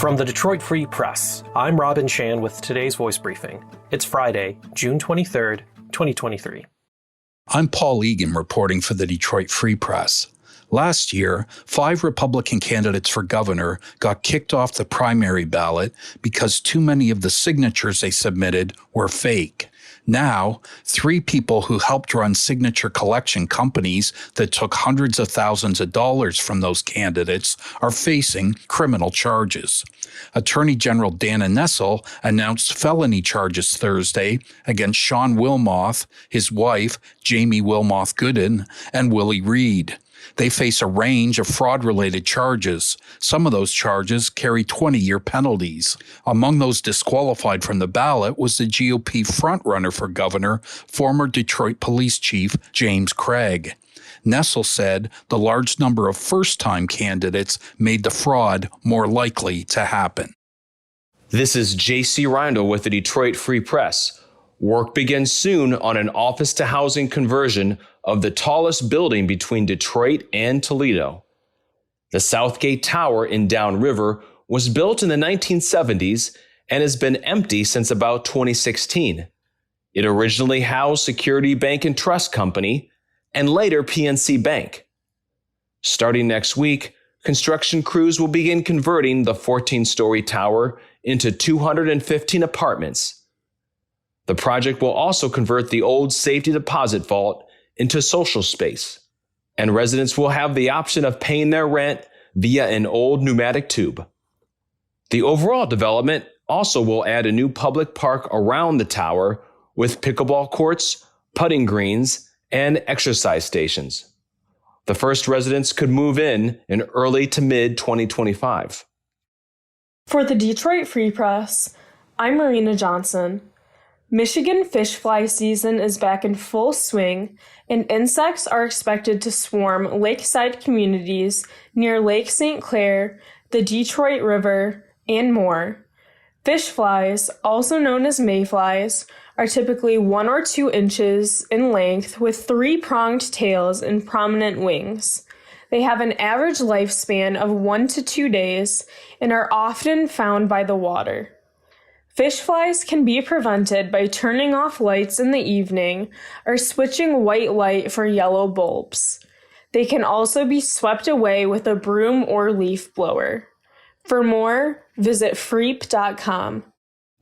From the Detroit Free Press, I'm Robin Chan with today's voice briefing. It's Friday, June 23rd, 2023. I'm Paul Egan reporting for the Detroit Free Press. Last year, 5 Republican candidates for governor got kicked off the primary ballot because too many of the signatures they submitted were fake. Now, 3 people who helped run signature collection companies that took hundreds of thousands of dollars from those candidates are facing criminal charges. Attorney General Dana Nessel announced felony charges Thursday against Sean Wilmoth, his wife, Jamie Wilmoth Gooden, and Willie Reed. They face a range of fraud-related charges. Some of those charges carry 20-year penalties. Among those disqualified from the ballot was the GOP frontrunner for governor, former Detroit Police Chief James Craig. Nessel said the large number of first-time candidates made the fraud more likely to happen. This is J.C. Reindl with the Detroit Free Press. Work begins soon on an office-to-housing conversion of the tallest building between Detroit and Toledo. The Southgate Tower in Downriver was built in the 1970s and has been empty since about 2016. It originally housed Security Bank and Trust Company and later PNC Bank. Starting next week, construction crews will begin converting the 14-story tower into 215 apartments. The project will also convert the old safety deposit vault into social space, and residents will have the option of paying their rent via an old pneumatic tube. The overall development also will add a new public park around the tower with pickleball courts, putting greens, and exercise stations. The first residents could move in early to mid-2025. For the Detroit Free Press, I'm Marina Johnson. Michigan fish fly season is back in full swing, and insects are expected to swarm lakeside communities near Lake St. Clair, the Detroit River, and more. Fish flies, also known as mayflies, are typically 1 or 2 inches in length with 3-pronged tails and prominent wings. They have an average lifespan of 1 to 2 days and are often found by the water. Fish flies can be prevented by turning off lights in the evening or switching white light for yellow bulbs. They can also be swept away with a broom or leaf blower. For more, visit freep.com.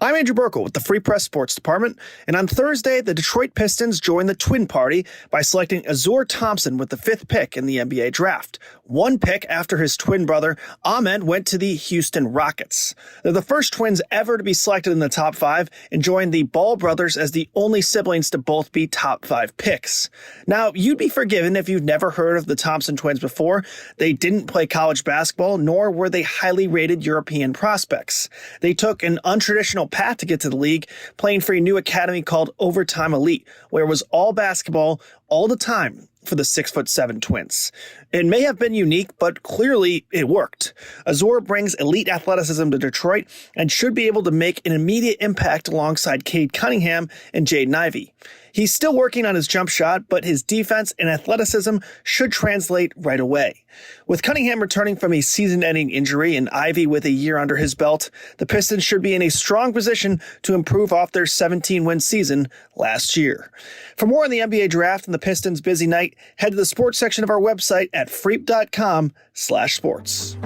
I'm Andrew Burkle with the Free Press Sports Department, and on Thursday, the Detroit Pistons joined the Twin Party by selecting Azur Thompson with the 5th pick in the NBA draft, 1 pick after his twin brother Ahmed went to the Houston Rockets. They're the first twins ever to be selected in the top 5 and joined the Ball brothers as the only siblings to both be top 5 picks. Now, you'd be forgiven if you've never heard of the Thompson twins before. They didn't play college basketball, nor were they highly rated European prospects. They took an untraditional path to get to the league, playing for a new academy called Overtime Elite, where it was all basketball all the time for the 6'7" twins. It may have been unique, but clearly it worked. Azur brings elite athleticism to Detroit and should be able to make an immediate impact alongside Cade Cunningham and Jaden Ivey. He's still working on his jump shot, but his defense and athleticism should translate right away. With Cunningham returning from a season-ending injury and Ivey with a year under his belt, the Pistons should be in a strong position to improve off their 17-win season last year. For more on the NBA draft and the Pistons' busy night, head to the sports section of our website at freep.com/sports.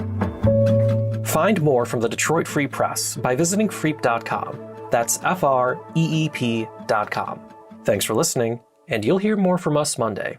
Find more from the Detroit Free Press by visiting freep.com. That's FREEP.com. Thanks for listening, and you'll hear more from us Monday.